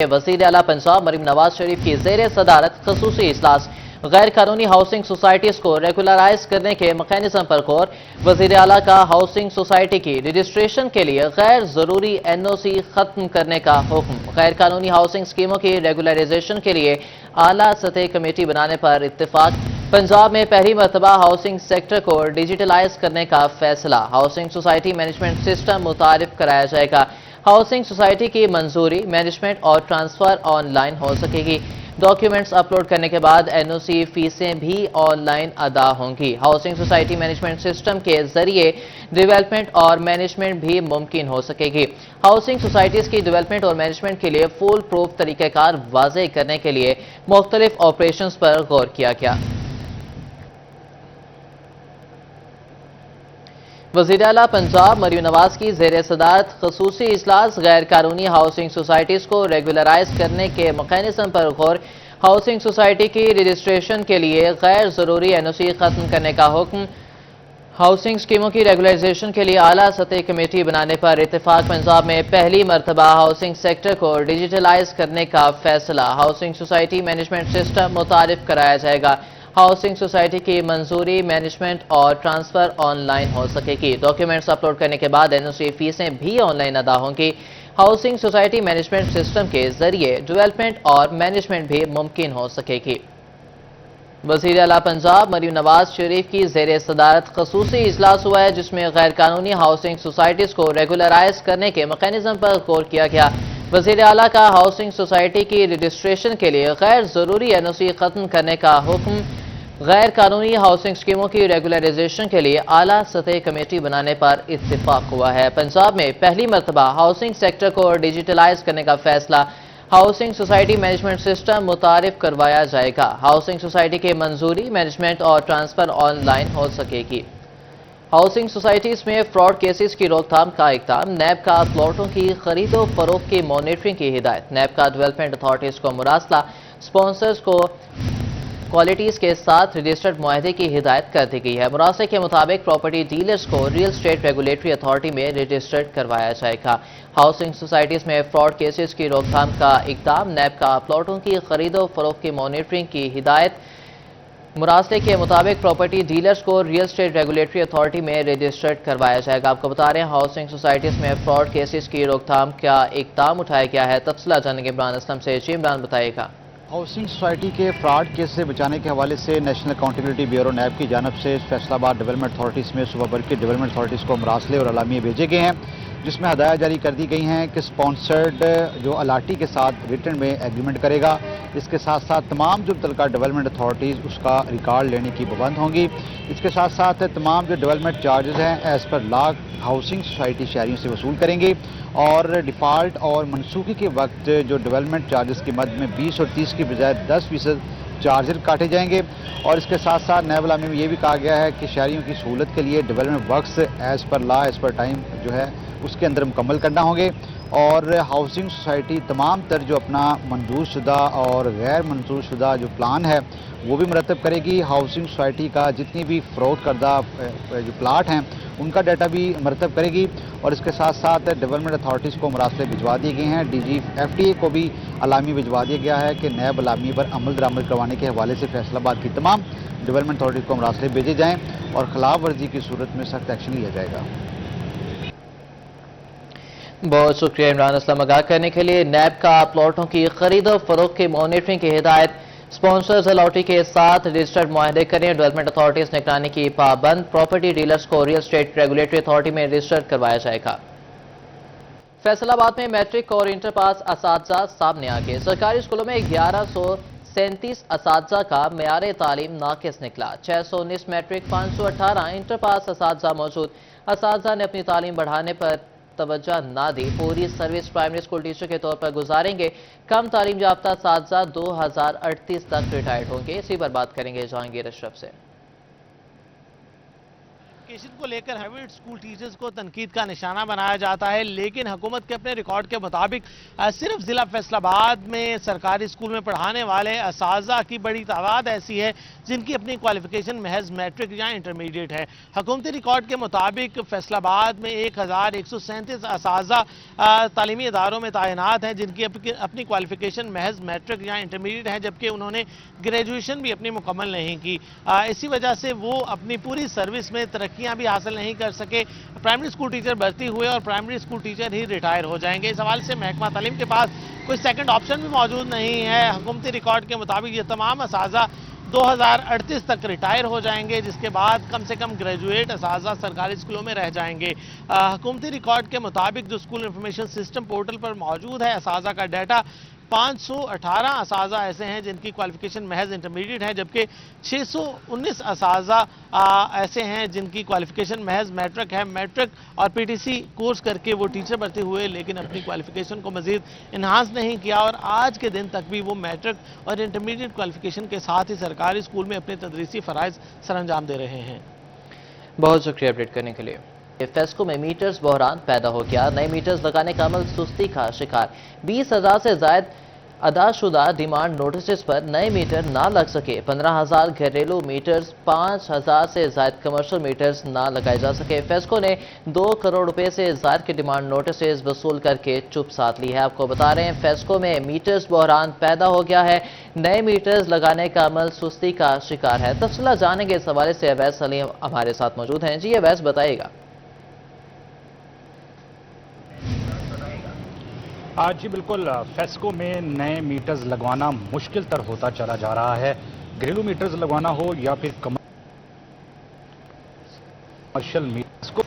वज़ीर आला पंजाब मरीम नवाज शरीफ की ज़ेर सदारत खसूसी इजलास। गैर कानूनी हाउसिंग सोसाइटीज़ को रेगुलराइज करने के मैकेनिज्म पर गौर। वज़ीर आला का हाउसिंग सोसाइटी की रजिस्ट्रेशन के लिए गैर ज़रूरी NOC खत्म करने का हुक्म। गैर कानूनी हाउसिंग स्कीमों की रेगुलराइजेशन के लिए आला सतह कमेटी बनाने पर इत्तेफाक। पंजाब में पहली मरतबा हाउसिंग सेक्टर को डिजिटलाइज करने का फैसला। हाउसिंग सोसाइटी मैनेजमेंट सिस्टम मुतारिफ कराया जाएगा। हाउसिंग सोसाइटी की मंजूरी, मैनेजमेंट और ट्रांसफर ऑनलाइन हो सकेगी। डॉक्यूमेंट्स अपलोड करने के बाद NOC फीसें भी ऑनलाइन अदा होंगी। हाउसिंग सोसाइटी मैनेजमेंट सिस्टम के जरिए डेवलपमेंट और मैनेजमेंट भी मुमकिन हो सकेगी। हाउसिंग सोसाइटीज की डेवलपमेंट और मैनेजमेंट के लिए फुल प्रूफ तरीक़ाकार वाज़े करने के लिए मुख्तलिफ ऑपरेशंस पर गौर किया गया। वज़ीर आला पंजाब मरीम नवाज की ज़ेर सदारत खसूसी इजलास। गैर कानूनी हाउसिंग सोसाइटीज़ को रेगुलराइज करने के मैकेनिज्म पर गौर। हाउसिंग सोसाइटी की रजिस्ट्रेशन के लिए गैर ज़रूरी NOC खत्म करने का हुक्म। हाउसिंग स्कीमों की रेगुलराइजेशन के लिए आला सतह कमेटी बनाने पर इत्तेफाक। पंजाब में पहली मरतबा हाउसिंग सेक्टर को डिजिटलाइज करने का फैसला। हाउसिंग सोसाइटी मैनेजमेंट सिस्टम मुतारिफ कराया जाएगा। हाउसिंग सोसाइटी की मंजूरी, मैनेजमेंट और ट्रांसफर ऑनलाइन हो सकेगी। डॉक्यूमेंट्स अपलोड करने के बाद NOC फीसें भी ऑनलाइन अदा होंगी। हाउसिंग सोसाइटी मैनेजमेंट सिस्टम के जरिए डेवलपमेंट और मैनेजमेंट भी मुमकिन हो सकेगी। वज़ीर आला पंजाब मरीम नवाज शरीफ की ज़ेर सदारत खसूसी इजलास हुआ है, जिसमें गैर कानूनी हाउसिंग सोसाइटीज़ को रेगुलराइज करने के मैकेनिज्म पर गौर किया गया। वज़ीर आला का हाउसिंग सोसाइटी की रजिस्ट्रेशन के लिए गैर ज़रूरी NOC खत्म करने का हुक्म। गैर कानूनी हाउसिंग स्कीमों की रेगुलराइजेशन के लिए आला सतह कमेटी बनाने पर इत्तेफाक हुआ है। पंजाब में पहली मरतबा हाउसिंग सेक्टर को डिजिटलाइज करने का फैसला। हाउसिंग सोसाइटी मैनेजमेंट सिस्टम मुतारिफ करवाया जाएगा। हाउसिंग सोसाइटी की मंजूरी, मैनेजमेंट और ट्रांसफर ऑनलाइन हो सकेगी। हाउसिंग सोसाइटीज में फ्रॉड केसेस की रोकथाम का इक़दाम। नैब का प्लॉटों की खरीदो फरोख्त की मॉनिटरिंग की हिदायत। नैब का डेवलपमेंट अथॉरिटीज को मुरासला, स्पॉन्सर्स को क्वालिटीज के साथ रजिस्टर्ड मुआहदे की हिदायत कर दी गई है। मुरासले के मुताबिक प्रॉपर्टी डीलर्स को रियल स्टेट रेगुलेटरी अथॉरिटी में रजिस्टर्ड करवाया जाएगा। हाउसिंग सोसाइटीज में फ्रॉड केसेस की रोकथाम का इक़दाम। नैब का प्लॉटों की खरीदो फरोख्त की मॉनिटरिंग की हिदायत। मुरासले के मुताबिक प्रॉपर्टी डीलर्स को रियल स्टेट रेगुलेटरी अथॉरिटी में रजिस्टर्ड करवाया जाएगा। आपको बता रहे हैं हाउसिंग सोसाइटीज में फ्रॉड केसेस की रोकथाम का इक़दाम उठाया गया है। तफसीलात जानेंगे इमरान असलम से। जी इमरान, बताइएगा। हाउसिंग सोसाइटी के फ्रॉड केस से बचाने के हवाले से नेशनल अकाउंटेबिलिटी ब्यूरो नैब की जानब से फैसलाबाद डेवलपमेंट अथॉरिटीज़ में सूबा भर की डेवलपमेंट अथॉरिटीज़ को मरासले और अलामिये भेजे गए हैं, जिसमें हदायत जारी कर दी गई हैं कि स्पॉन्सर्ड जो अलाटी के साथ रिटर्न में एग्रीमेंट करेगा। इसके साथ साथ तमाम जो मुतल्लिका डेवलपमेंट अथॉरिटीज़ उसका रिकॉर्ड लेने की पाबंद होंगी। इसके साथ साथ तमाम जो डेवलपमेंट चार्जेस हैं as per law housing society शहरियों से वसूल करेंगे और डिफ़ॉल्ट और मनसूखी के वक्त जो डेवलपमेंट चार्जेस की मद में 20 और 30 की बजाय 10% चार्जर काटे जाएंगे। और इसके साथ साथ नैब अलामी में ये भी कहा गया है कि शहरियों की सहूलत के लिए development works as per law as per time जो है उसके अंदर मुकम्मल करना होंगे। और हाउसिंग सोसाइटी तमाम तर जो अपना मंजूर शुदा और गैर मंजूर शुदा जो प्लान है वो भी मरतब करेगी। हाउसिंग सोसाइटी का जितनी भी फ़रोख्त करदा जो प्लाट हैं उनका डाटा भी मरतब करेगी। और इसके साथ साथ डेवलपमेंट अथॉरिटीज़ को मरासले भिजवा दिए गए हैं। DG FTA को भी अलामी भिजवा दिया गया है कि नैब अलामी पर अमल दरामद करवाने के हवाले से फैसलाबाद की तमाम डेवलपमेंट अथॉरिटीज़ को मरासले भेजे जाएँ और खिलाफ वर्जी की सूरत में सख्त एक्शन लिया जाएगा। बहुत शुक्रिया इमरान असलम आगाह करने के लिए। नैब का प्लॉटों की खरीदो फरोख्त की मॉनिटरिंग की हिदायत। स्पॉन्सर्स अलॉटी के साथ रजिस्टर्ड मुआहदे करें। डेवलपमेंट अथॉरिटीज निगरानी की पाबंद। प्रॉपर्टी डीलर्स को रियल स्टेट रेगुलेटरी अथॉरिटी में रजिस्टर्ड करवाया जाएगा। फैसलाबाद में मैट्रिक और इंटर पास असातिज़ा सामने आ गए। सरकारी स्कूलों में 1137 असातिज़ा का मेयार तालीम नाकिस निकला। 619 मैट्रिक, 518 इंटर पास असातिज़ा मौजूद। असातिज़ा ने अपनी तालीम बढ़ाने पर तवज्जो ना दी। पूरी सर्विस प्राइमरी स्कूल टीचर के तौर पर गुजारेंगे। कम तालीम याफ्ता असातिज़ा 2038 तक रिटायर्ड होंगे। इसी पर बात करेंगे जहांगीर अशरफ से। क्वालिफिकेशन को लेकर हैविट स्कूल टीचर्स को तनकीद का निशाना बनाया जाता है, लेकिन हुकूमत के अपने रिकॉर्ड के मुताबिक सिर्फ जिला फैसलाबाद में सरकारी स्कूल में पढ़ाने वाले असातिज़ा की बड़ी तादाद ऐसी है जिनकी अपनी क्वालिफिकेशन महज मैट्रिक या इंटरमीडिएट है। हुकूमती रिकॉर्ड के मुताबिक फैसलाबाद में 1137 असातिज़ा तालीमी इदारों में तैनात हैं जिनकी अपनी क्वालिफिकेशन महज मैट्रिक या इंटरमीडिएट है, जबकि उन्होंने ग्रेजुएशन भी अपनी मुकम्मल नहीं की। इसी वजह से वो अपनी पूरी सर्विस में तरक्कियां भी हासिल नहीं कर सके। प्राइमरी स्कूल टीचर भर्ती हुए और प्राइमरी स्कूल टीचर ही रिटायर हो जाएंगे। इस हवाले से महकमा तालीम के पास कोई सेकंड ऑप्शन भी मौजूद नहीं है। हुकूमती रिकॉर्ड के मुताबिक ये तमाम असातिज़ा 2038 तक रिटायर हो जाएंगे, जिसके बाद कम से कम ग्रेजुएट असातिज़ा सरकारी स्कूलों में रह जाएंगे। हुकूमती रिकॉर्ड के मुताबिक जो स्कूल इंफॉर्मेशन सिस्टम पोर्टल पर मौजूद है असातिज़ा का डाटा, 518 असातिज़ा ऐसे हैं जिनकी क्वालिफिकेशन महज इंटरमीडिएट है, जबकि 619 असातिज़ा ऐसे हैं जिनकी क्वालिफिकेशन महज मैट्रिक है। मैट्रिक और पीटीसी कोर्स करके वो टीचर भर्ती हुए, लेकिन अपनी क्वालिफिकेशन को मजीद इन्हांस नहीं किया और आज के दिन तक भी वो मैट्रिक और इंटरमीडिएट क्वालिफिकेशन के साथ ही सरकारी स्कूल में अपने तदरीसी फ़राइज़ सरअंजाम दे रहे हैं। बहुत शुक्रिया अपडेट करने के लिए। फेस्को में मीटर्स बहरान पैदा हो गया। नए मीटर्स लगाने का अमल सुस्ती का शिकार। 20,000 से जायद अदाशुदा डिमांड नोटिस पर नए मीटर ना लग सके। 15,000 घरेलू मीटर्स, 5,000 से जायद कमर्शियल मीटर्स ना लगाए जा सके। फेस्को ने 2 करोड़ रुपए से जायद के डिमांड नोटिस वसूल करके चुप साध ली है। आपको बता रहे हैं फेस्को में मीटर्स बहरान पैदा हो गया है। नए मीटर्स लगाने का अमल सुस्ती का शिकार है। तफसीला जानेंगे इस हवाले से अवैस सलीम हमारे साथ मौजूद हैं। जी अवैस बताइएगा। आज जी बिल्कुल, फेस्को में नए मीटर्स लगवाना मुश्किल तर होता चला जा रहा है। घरेलू मीटर्स लगवाना हो या फिर कमर्शियल मीटर्स को,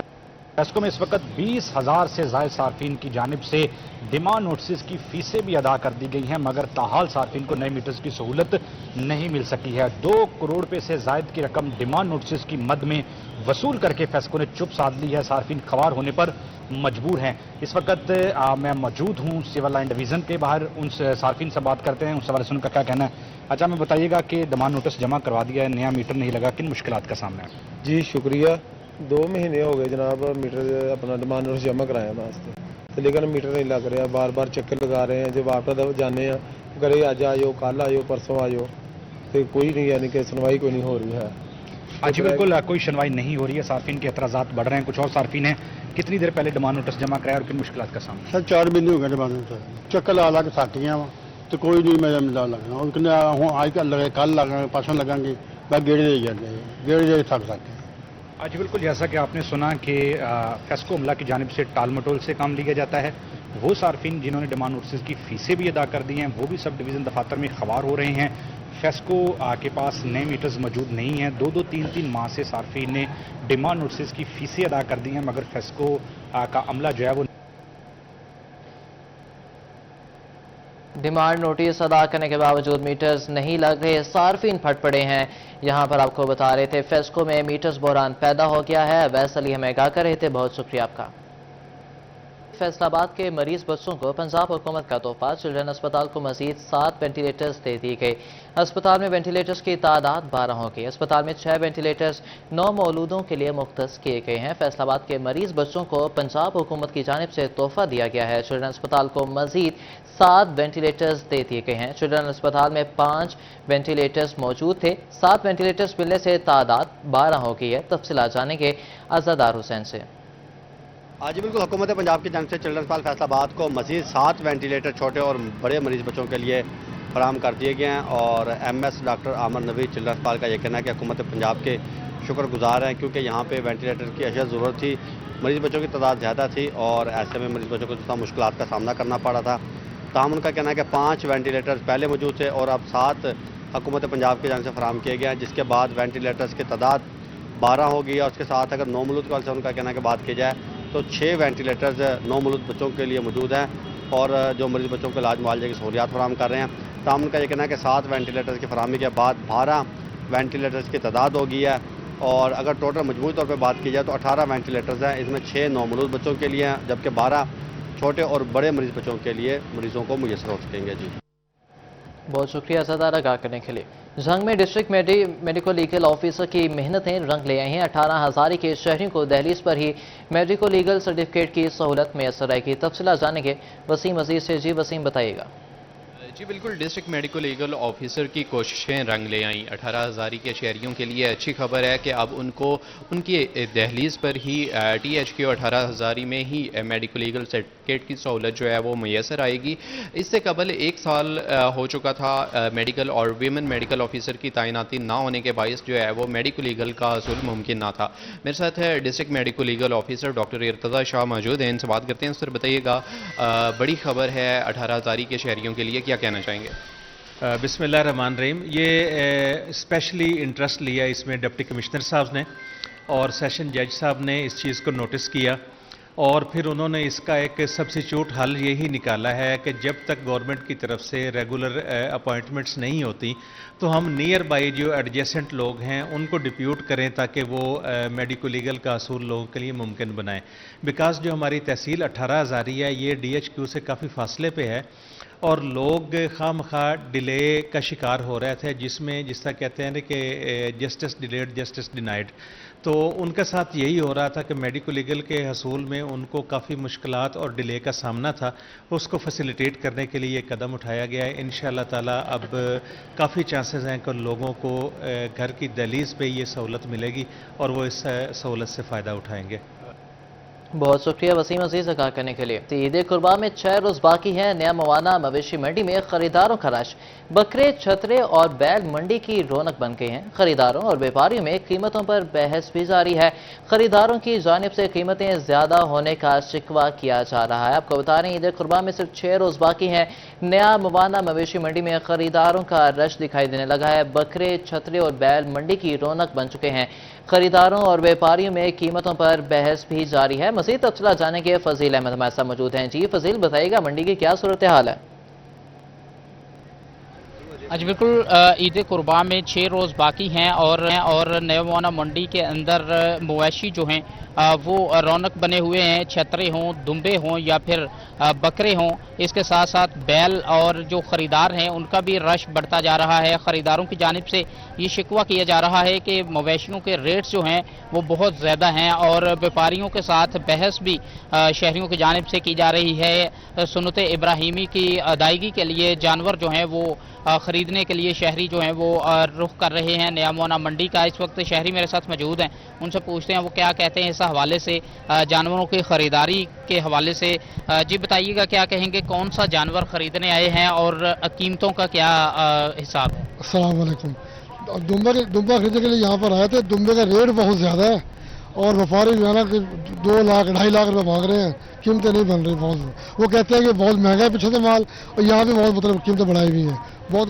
फेस्को में इस वक्त 20,000 से जायद सार्फिन की जानिब से डिमांड नोटिस की फीसें भी अदा कर दी गई हैं, मगर ताहाल सार्फिन को नए मीटर्स की सहूलत नहीं मिल सकी है। 2 करोड़ रुपए से जायद की रकम डिमांड नोटिस की मद में वसूल करके फेस्को ने चुप साध ली है। सार्फिन खवार होने पर मजबूर हैं। इस वक्त मैं मौजूद हूं सिविल लाइन डिवीजन के बाहर। उन सार्फिन से बात करते हैं, उस हवाले से उनका क्या कहना है। अच्छा, मैं बताइएगा कि डिमांड नोटिस जमा करवा दिया है, नया मीटर नहीं लगा, किन मुश्किलात का सामना है? जी शुक्रिया। 2 महीने हो गए जनाब मीटर अपना डिमांड नोटिस जमा कराया वास्ते, तो लेकिन मीटर नहीं लग रहा। बार बार चक्कर लगा रहे हैं। जब वापस जाने घरे अज आयो, कल आयो, परसों आयो, तो कोई नहीं, यानी कि सुनवाई कोई नहीं हो रही है। आज बिल्कुल कोई सुनवाई नहीं हो रही है। सार्फिन के एतराज़ात बढ़ रहे हैं। कुछ और सार्फिन हैं, कितनी देर पहले डिमांड नोटिस जमा कराया और किन मुश्किलात का सामना? सर 4 महीने हो गए डिमांड नोटिस, चक्कर ला के साटियाँ वा तो कोई नहीं मेरा मिला लगना। और आज कल लगे, कल लगाएंगे, परसों लगाएंगे, बस गेड़े दे जाते, गेड़े थक सकते हैं। आज बिल्कुल जैसा कि आपने सुना कि फेस्को अमला की जानिब से टाल मटोल से काम लिया जाता है। वो सार्फिन जिन्होंने डिमांड नोटिस की फीसें भी अदा कर दी हैं, वो भी सब डिवीज़न दफातर में खवार हो रहे हैं। फेस्को के पास नए मीटर्स मौजूद नहीं हैं। 2-2, 3-3 माह से सार्फिन ने डिमांड नोटिस की फीसें अदा कर दी हैं, मगर फेस्को का अमला जो है वो डिमांड नोटिस अदा करने के बावजूद मीटर्स नहीं लग रहे। सार्फिन फट पड़े हैं। यहां पर आपको बता रहे थे फेस्को में मीटर्स बहरान पैदा हो गया है। अवैस अली हमें आगाह कर रहे थे, बहुत शुक्रिया आपका। फैसलाबाद के मरीज बच्चों को पंजाब हुकूमत का तोहफा। चिल्ड्रन अस्पताल को मजीद 7 वेंटिलेटर्स दे दी गई। अस्पताल में वेंटिलेटर्स की तादाद 12 हो गई। अस्पताल में 6 वेंटिलेटर्स 9 मौलूदों के लिए मुख्तस किए गए हैं। फैसलाबाद के मरीज बच्चों को पंजाब हुकूमत की जानिब से तोहफा दिया गया है। चिल्ड्रन अस्पताल को मजीद 7 वेंटिलेटर्स दे दिए गए हैं। चिल्ड्रन अस्पताल में 5 वेंटिलेटर्स मौजूद थे। 7 वेंटिलेटर्स मिलने से तादाद 12 हो गई है। तफसीलात जानेंगे आज़ादार हुसैन से। आज बिल्कुल हुकूमत पंजाब की जानिब से चिल्ड्रन अस्पताल फैसलाबाद को मजीद 7 वेंटिलेटर छोटे और बड़े मरीज बच्चों के लिए फराहम कर दिए गए हैं। और MS डॉक्टर आमर नबी चिल्ड्रन अस्पताल का यह कहना है कि हुकूमत पंजाब के शुक्रगुजार हैं, क्योंकि यहाँ पे वेंटिलेटर की अशद ज़रूरत थी। मरीज बच्चों की तादाद ज़्यादा थी और ऐसे में मरीज बच्चों को जितना मुश्किलात का सामना करना पड़ा था। ताहम उनका कहना है कि 5 वेंटिलेटर्स पहले मौजूद थे और अब 7 हुकूमत पंजाब की जानिब से फराहम किए गए हैं, जिसके बाद वेंटिलेटर्स की तादाद 12 हो गई है। उसके साथ अगर 9 मौलूद का उनका कहना है कि बात की जाए तो 6 वेंटिलेटर्स 9 मौलूद बच्चों के लिए मौजूद हैं और जो मरीज बच्चों के इलाज मुआवजे की सहूलियात फराहम कर रहे हैं। ताहम उनका यह कहना है कि 7 वेंटिलेटर्स की फराहमी के बाद 12 वेंटिलेटर्स की तादाद हो गई है और अगर टोटल मजमूई तौर पर बात की जाए तो 18 वेंटिलेटर्स हैं। इसमें 6 9 मौलूद बच्चों के लिए हैं, जबकि 12 छोटे और बड़े मरीज बच्चों के लिए मरीजों को मुयसर हो सकेंगे। जी बहुत शुक्रिया आज़ादार आगाह करने के लिए। जंग में डिस्ट्रिक्ट मेडिको लीगल ऑफिसर की मेहनतें रंग ले आई हैं। 18,000 के शहरियों को दहलीज पर ही मेडिको लीगल सर्टिफिकेट की सहूलत मैसर आएगी। तफसीलात जानेंगे वसीम अजीज से। जी वसीम, बताइएगा। जी बिल्कुल, डिस्ट्रिक्ट मेडिको लीगल ऑफिसर की कोशिशें रंग ले आईं। 18,000 के शहरियों के लिए अच्छी खबर है कि अब उनको उनकी दहलीज पर ही THQ 18,000 में ही मेडिको लीगल सर्टिफिकेट की सहूलत जो है वो मैसर आएगी। इससे कबल 1 साल हो चुका था मेडिकल और वीमेन मेडिकल ऑफिसर की तैनाती ना होने के बायस जो है वो मेडिको लीगल का हसूल मुमकिन ना था। मेरे साथ है district medico legal officer doctor Irtaza Shah मौजूद हैं, इनसे बात करते हैं। सर बताइएगा, बड़ी खबर है 18,000 के शहरियों के लिए, क्या कहना चाहेंगे? बिस्मिल्लाहिर्रहमानिर्रहीम। ये स्पेशली इंटरेस्ट लिया इसमें डिप्टी कमिश्नर साहब ने और सेशन जज साहब ने इस चीज़ को नोटिस किया और फिर उन्होंने इसका एक सब्स्टिट्यूट हल यही निकाला है कि जब तक गवर्नमेंट की तरफ से रेगुलर अपॉइंटमेंट्स नहीं होती तो हम नियर बाई जो एडजेसेंट लोग हैं उनको डिप्यूट करें ताकि वो मेडिको लीगल का असूल लोगों के लिए मुमकिन बनाएं। बिकॉज जो हमारी तहसील 18,000 है ये DHQ से काफ़ी फासले पे है और लोग खामखा डिले का शिकार हो रहे थे, जिसमें जिस तरह कहते हैं कि जस्टिस डिलेड जस्टिस डिनाइड। तो उनके साथ यही हो रहा था कि मेडिको लीगल के हसूल में उनको काफ़ी मुश्किलात और डिले का सामना था। उसको फैसिलिटेट करने के लिए कदम उठाया गया है। इंशाअल्लाह ताला अब काफ़ी चांसेस हैं कि लोगों को घर की दहलीज पे ये सहूलत मिलेगी और वो इस सहूलत से फ़ायदा उठाएंगे। बहुत शुक्रिया वसीम अजीज आगाह करने के लिए। ईद कुर्बान में 6 रोज बाकी है। नया मवाना मवेशी मंडी में खरीदारों का रश। बकरे, छतरे और बैल मंडी की रौनक बन गई हैं। खरीदारों और व्यापारियों में कीमतों पर बहस भी जारी है। खरीदारों की जानिब से कीमतें ज्यादा होने का शिकवा किया जा रहा है। आपको बता रहे हैं, ईद कुर्बान में सिर्फ 6 रोज बाकी हैं। नया मवाना मवेशी मंडी में खरीदारों का रश दिखाई देने लगा है। बकरे, छतरे और बैल मंडी की रौनक बन चुके हैं। खरीदारों और व्यापारियों में कीमतों पर बहस भी जारी है। मज़ीद तफसीलात जाने के फजील अहमद हमारे साथ मौजूद हैं। जी फजील, बताइएगा मंडी की क्या सूरत हाल है? आज बिल्कुल, ईद कुर्बान में 6 रोज़ बाकी हैं और नया मवाना मंडी के अंदर मवेशी जो हैं वो रौनक बने हुए हैं। छतरे हों, दुम्बे हों या फिर बकरे हों, इसके साथ साथ बैल और जो ख़रीदार हैं उनका भी रश बढ़ता जा रहा है। ख़रीदारों की जानिब से ये शिकवा किया जा रहा है कि मवेशियों के रेट्स जो हैं वो बहुत ज़्यादा हैं और व्यापारियों के साथ बहस भी शहरियों की जानिब से की जा रही है। सुन्नत इब्राहिमी की अदायगी के लिए जानवर जो हैं वो खरीदने के लिए शहरी जो हैं वो रुख कर रहे हैं नया मवाना मंडी का। इस वक्त शहरी मेरे साथ मौजूद हैं, उनसे पूछते हैं वो क्या कहते हैं इस हवाले से, जानवरों की खरीदारी के हवाले से। जी बताइएगा, क्या कहेंगे, कौन सा जानवर खरीदने आए हैं और कीमतों का क्या हिसाब है? अस्सलाम वालेकुम। दुम्बा खरीदने के लिए यहाँ पर आए थे। दुम्बे का रेट बहुत ज़्यादा है और व्यापारी जो है ना 2 लाख 2.5 लाख रुपए मांग रहे हैं। कीमतें नहीं बन रही बहुत। वो कहते हैं कि बहुत महंगा है पीछे से माल, और यहाँ भी बहुत मतलब कीमतें बढ़ाई हुई हैं बहुत।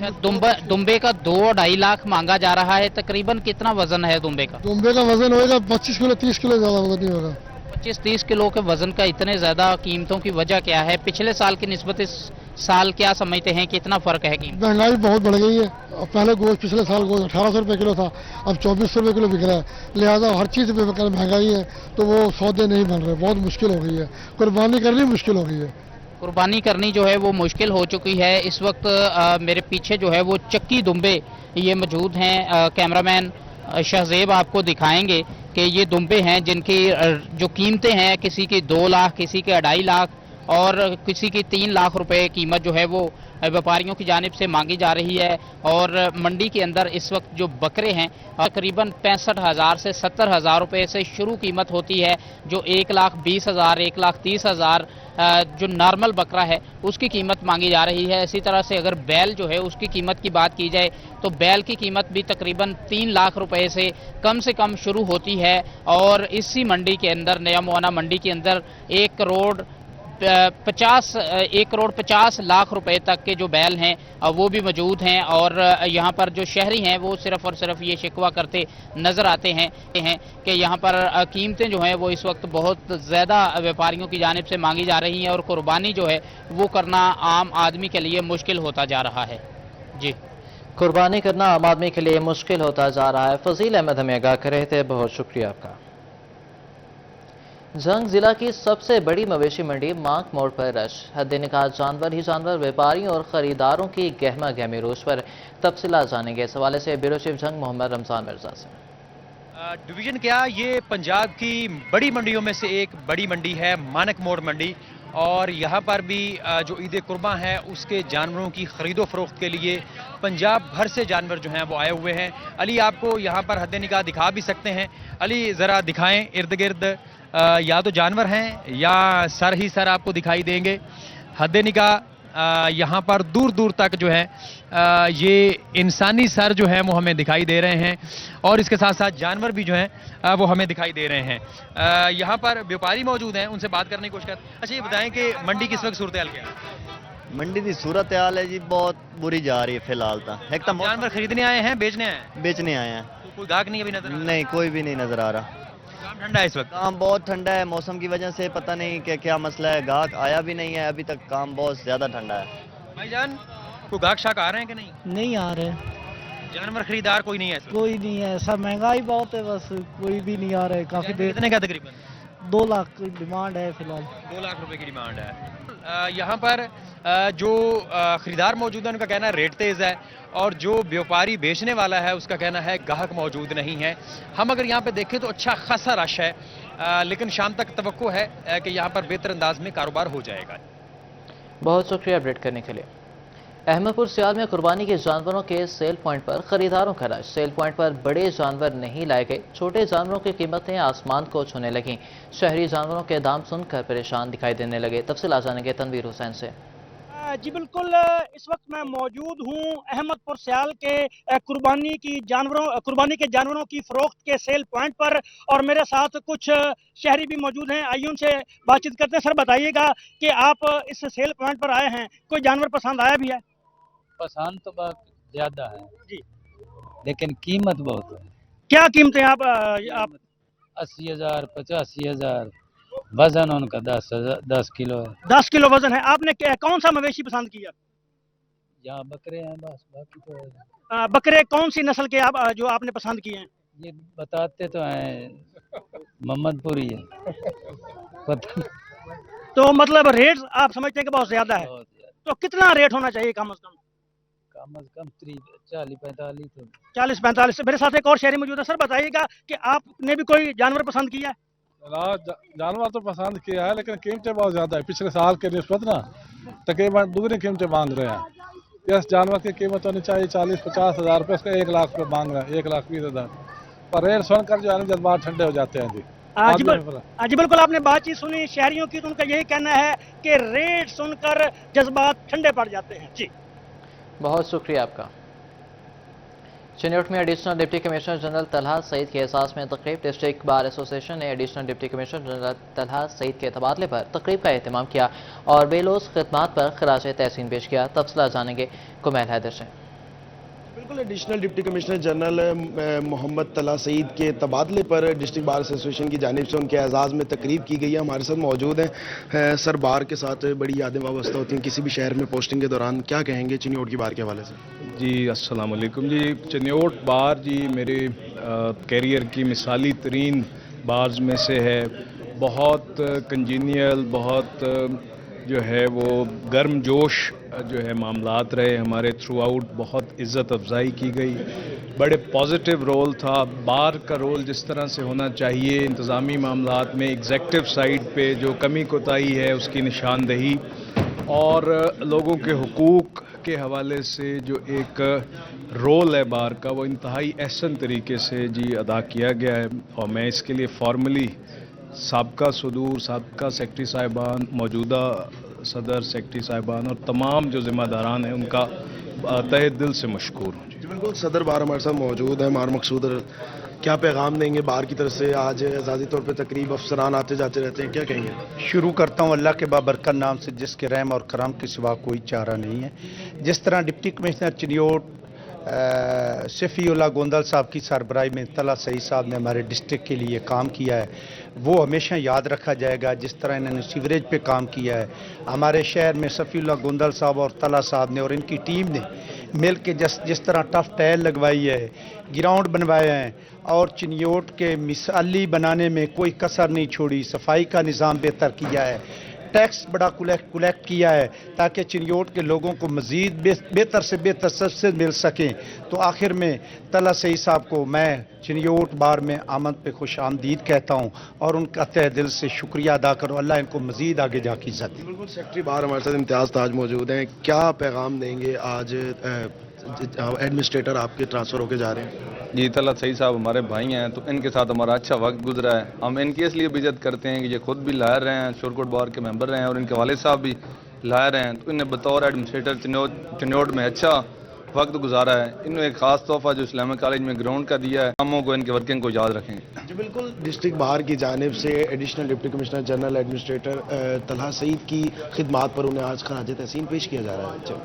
दुम्बे का 2-2.5 लाख मांगा जा रहा है। तकरीबन कितना वजन है दुम्बे का? दुम्बे का वजन होगा 25 किलो 30 किलो, ज़्यादा वजन नहीं होगा। 25-30 किलो के वजन का इतने ज़्यादा कीमतों की वजह क्या है? पिछले साल की निस्बत इस साल क्या समझते हैं, कितना फ़र्क है? कीमत महंगाई बहुत बढ़ गई है। पहले गोश्त, पिछले साल गोश्त 1800 रुपये किलो था, अब 2400 रुपये किलो बिक रहा है। लिहाजा हर चीज़ में महंगाई है तो वो सौदे नहीं बन रहे, बहुत मुश्किल हो गई है। कुर्बानी करनी मुश्किल हो गई है। कुर्बानी करनी जो है वो मुश्किल हो चुकी है। इस वक्त मेरे पीछे जो है वो चक्की दुम्बे ये मौजूद हैं। कैमरामैन शहजेब आपको दिखाएंगे कि ये दुम्बे हैं जिनकी जो कीमतें हैं, किसी की 2 लाख, किसी के 2.5 लाख और किसी की 3 लाख रुपए कीमत जो है वो व्यापारियों की जानिब से मांगी जा रही है। और मंडी के अंदर इस वक्त जो बकरे हैं तकरीबन 65,000 से 70,000 रुपये से शुरू कीमत होती है। जो 1,20,000, 1,30,000 जो नॉर्मल बकरा है उसकी कीमत मांगी जा रही है। इसी तरह से अगर बैल जो है उसकी कीमत की बात की जाए तो बैल की कीमत भी तकरीबन 3 लाख रुपए से कम शुरू होती है। और इसी मंडी के अंदर, नया मवाना मंडी के अंदर 1 करोड़ 50 लाख रुपए तक के जो बैल हैं वो भी मौजूद हैं। और यहाँ पर जो शहरी हैं वो सिर्फ और सिर्फ ये शिकवा करते नज़र आते हैं कि यहाँ पर कीमतें जो हैं वो इस वक्त बहुत ज़्यादा व्यापारियों की जानिब से मांगी जा रही हैं और कुर्बानी जो है वो करना आम आदमी के लिए मुश्किल होता जा रहा है। जी, कुर्बानी करना आम आदमी के लिए मुश्किल होता जा रहा है। फजील अहमद हमें आगाह कर रहे थे, बहुत शुक्रिया आपका। जंग जिला की सबसे बड़ी मवेशी मंडी मांक मोड़ पर रश, हद निकाह जानवर ही जानवर, व्यापारियों और खरीदारों की गहमा गहमी रोश पर तफसीलात जानेंगे। इस हवाले से ब्यूरो चीफ जंग मोहम्मद रमजान मिर्जा से। डिवीजन क्या, ये पंजाब की बड़ी मंडियों में से एक बड़ी मंडी है मानक मोड़ मंडी, और यहाँ पर भी जो ईद कुर्बान है उसके जानवरों की खरीदो फरोख्त के लिए पंजाब भर से जानवर जो हैं वो आए हुए हैं। अली आपको यहाँ पर हद निकाह दिखा भी सकते हैं, अली ज़रा दिखाएं इर्द गिर्द, या तो जानवर हैं या सर ही सर आपको दिखाई देंगे। हद निकाह यहाँ पर दूर दूर तक जो है ये इंसानी सर जो है वो हमें दिखाई दे रहे हैं, और इसके साथ साथ जानवर भी जो हैं वो हमें दिखाई दे रहे हैं। यहाँ पर व्यापारी मौजूद हैं, उनसे बात करने की कोशिश करते हैं। अच्छा, ये बताएं कि मंडी किस वक्त सूरत हाल क्या है? मंडी की सूरत हाल है जी बहुत बुरी जा रही है फिलहाल तो। एक तो जानवर खरीदने आए हैं, बेचने आए हैं? बेचने आए हैं। तो कोई गाहक नहीं अभी नजर? नहीं, कोई भी नहीं नजर आ रहा। काम ठंडा है इस वक्त? काम बहुत ठंडा है, मौसम की वजह से पता नहीं कि क्या मसला है, गाहक आया भी नहीं है अभी तक, काम बहुत ज्यादा ठंडा है। भाईजान, कोई गाहक शाक आ रहे हैं कि नहीं? नहीं आ रहे, जानवर खरीदार कोई नहीं है? कोई नहीं है, सब महंगाई बहुत है, बस कोई भी नहीं आ रहे काफी देर। कितने का तकरीबन? 2 लाख की डिमांड है फिलहाल। 2 लाख रुपए की डिमांड है। यहाँ पर जो खरीदार मौजूद है उनका कहना है रेट तेज है, और जो व्यापारी बेचने वाला है उसका कहना है गाहक मौजूद नहीं है। हम अगर यहाँ पे देखें तो अच्छा खासा रश है, लेकिन शाम तक तवक्को है कि यहाँ पर बेहतर अंदाज में कारोबार हो जाएगा। बहुत शुक्रिया अपडेट करने के लिए। अहमदपुर सियाल में कुर्बानी के जानवरों के सेल पॉइंट पर खरीदारों का रश। सेल पॉइंट पर बड़े जानवर नहीं लाए गए, छोटे जानवरों की कीमतें आसमान को छूने लगीं। शहरी जानवरों के दाम सुनकर परेशान दिखाई देने लगे। तफसील जानेंगे तनवीर हुसैन से। जी बिल्कुल, इस वक्त मैं मौजूद हूँ अहमदपुर सियाल के कुर्बानी के जानवरों की फरोख्त के सेल पॉइंट पर, और मेरे साथ कुछ शहरी भी मौजूद हैं। आइए उनसे बातचीत करते हैं। सर बताइएगा कि आप इस सेल पॉइंट पर आए हैं, कोई जानवर पसंद आया भी है? पसंद तो बहुत ज्यादा है जी, लेकिन कीमत बहुत है। क्या कीमतें आप 80,000 85,000, वजन उनका 10 किलो है। 10 किलो वजन है। आपने कौन सा मवेशी पसंद किया? यहाँ बकरे हैं बस, बाकी तो बकरे कौन सी नस्ल के आप जो आपने पसंद किए हैं? ये बताते तो हैं मोहम्मदपुरी है, पता। तो मतलब रेट आप समझते हैं कि बहुत ज्यादा है? तो कितना रेट होना चाहिए कम से कम? कम से कम 40-45 तो 40-45। मेरे साथ एक और शहरी मौजूद है। सर बताइएगा कि आपने भी कोई जानवर पसंद किया है? जानवर तो पसंद किया है, लेकिन कीमतें बहुत ज्यादा है। पिछले साल के निस्बत ना तकरीबन दुगनी कीमतें मांग रहे हैं। इस जानवर की कीमत होनी चाहिए 40-50 हज़ार रुपये, उसका 1 लाख रुपये मांग रहे हैं, 1,20,000। पर रेट सुनकर जो है जज्बात ठंडे हो जाते हैं जी। जी बिल्कुल, आपने बातचीत सुनी शहरियों की, तो उनका यही कहना है कि रेट सुनकर जज्बात ठंडे पड़ जाते हैं। जी बहुत शुक्रिया आपका। चिन्योट में additional deputy commissioner general Talha Saeed के एहसास में तकरीब। डिस्ट्रिक्ट बार एसोसिएशन ने additional deputy commissioner general Talha Saeed के तबादले पर तकरीब का एहतमाम किया और बेलोस खिदमात पर खराज तहसीन पेश किया। तफसीला जानेंगे कुमैल हैदर से। बिल्कुल, additional deputy commissioner general Muhammad Talha Saeed के तबादले पर डिस्ट्रिक्ट बार एसोसिएशन की जानिब से उनके एजाज़ में तकरीब की गई है। हमारे साथ मौजूद हैं सर। बार के साथ बड़ी यादें वाबस्ता होती हैं किसी भी शहर में पोस्टिंग के दौरान, क्या कहेंगे चिन्योट की बार के हवाले से? जी अस्सलाम वालेकुम जी। चिन्योट बार जी मेरे कैरियर की मिसाली तरीन बार्स में से है। बहुत कंजीनियल, बहुत जो है वो गर्म जोश जो है मामलात रहे हमारे थ्रू आउट। बहुत इज़्ज़त अफजाई की गई, बड़े पॉजिटिव रोल था। बार का रोल जिस तरह से होना चाहिए इंतज़ामी मामलात में, एग्जेक्टिव साइड पे जो कमी कोताही है उसकी निशानदही, और लोगों के हुकूक के हवाले से जो एक रोल है बार का वो इंतहाई अहसन तरीके से जी अदा किया गया है। और मैं इसके लिए फॉर्मली साबका सदूर, साबका सेक्रेटरी साहिबान, मौजूदा सदर सेक्रेटरी साहिबान और तमाम जो ज़िम्मेदारान हैं उनका तहे दिल से मशकूर हूँ। जी बिल्कुल, सदर बार हमारे साथ मौजूद है मार मकसूद। क्या पैगाम देंगे बार की तरफ से? आज एजाज़ी तौर पे तकरीब, अफसरान आते जाते रहते हैं, क्या कहेंगे? शुरू करता हूँ अल्लाह के बाबरकत नाम से जिसके रहम और करम के सिवा कोई चारा नहीं है। जिस तरह डिप्टी कमिश्नर चिन्योट शफीउल्लाह गोंदल साहब की सरबराही में तलहा सईद साहब ने हमारे डिस्ट्रिक्ट के लिए काम किया है, वो हमेशा याद रखा जाएगा। जिस तरह इन्होंने सीवरेज पे काम किया है हमारे शहर में, शफीउल्लाह गोंदल साहब और तलहा साहब ने और इनकी टीम ने مل کے جس طرح ٹف ٹائل لگوائی ہے، گراؤنڈ بنوایا ہے اور چنیوٹ کے مثالی بنانے میں کوئی کسر نہیں چھوڑی، صفائی کا نظام بہتر کیا ہے، ٹیکس بڑا کلیکٹ کیا ہے تاکہ چنیوٹ کے لوگوں کو مزید بہتر سے بہتر سبسڈی مل سکیں۔ تو آخر میں طلعت سعید صاحب کو میں چنیوٹ بار میں آمد پہ خوش آمدید کہتا ہوں اور ان کا تہ دل سے شکریہ ادا کروں، اللہ ان کو مزید آگے جا کے عزت دے۔ بالکل سیکرٹری بار ہمارے ساتھ امتیاز تاج موجود ہیں، کیا پیغام دیں گے؟ آج ایڈمنسٹریٹر آپ کے ٹرانسفر ہو کے جا رہے ہیں۔ جی طلعت سعید صاحب ہمارے بھائی ہیں، تو ان کے ساتھ ہمارا اچھا وقت گزرا ہے، ہم ان کی اس لیے بھی عزت کرتے ہیں کہ یہ خود بھی لائر رہے ہیں، شورکوٹ بار کے ممبر رہے ہیں اور ان کے والد صاحب بھی لائر ہیں، تو انہیں بطور ایڈمنسٹریٹر چنیوٹ میں اچھا وقت گزارا ہے۔ انہوں نے ایک خاص تحفہ جو اسلامک کالج میں گراؤنڈ کا دیا ہے، ہموں کو ان کے ورکنگ کو یاد رکھیں گے۔ جی بالکل، ڈسٹرکٹ بار کی جانب سے additional deputy commissioner general administrator Talha Saeed کی خدمات پر انہیں آج خراج تحسین پیش کیا جا رہا ہے۔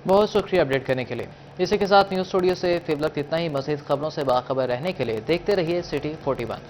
بہت شکریہ اپڈیٹ کرنے کے لیے۔ اسی کے ساتھ نیوز اسٹوڈیو سے فی الوقت اتنا ہی۔ مزید خبروں سے باخبر رہنے کے لیے دیکھتے رہیے سٹی 41۔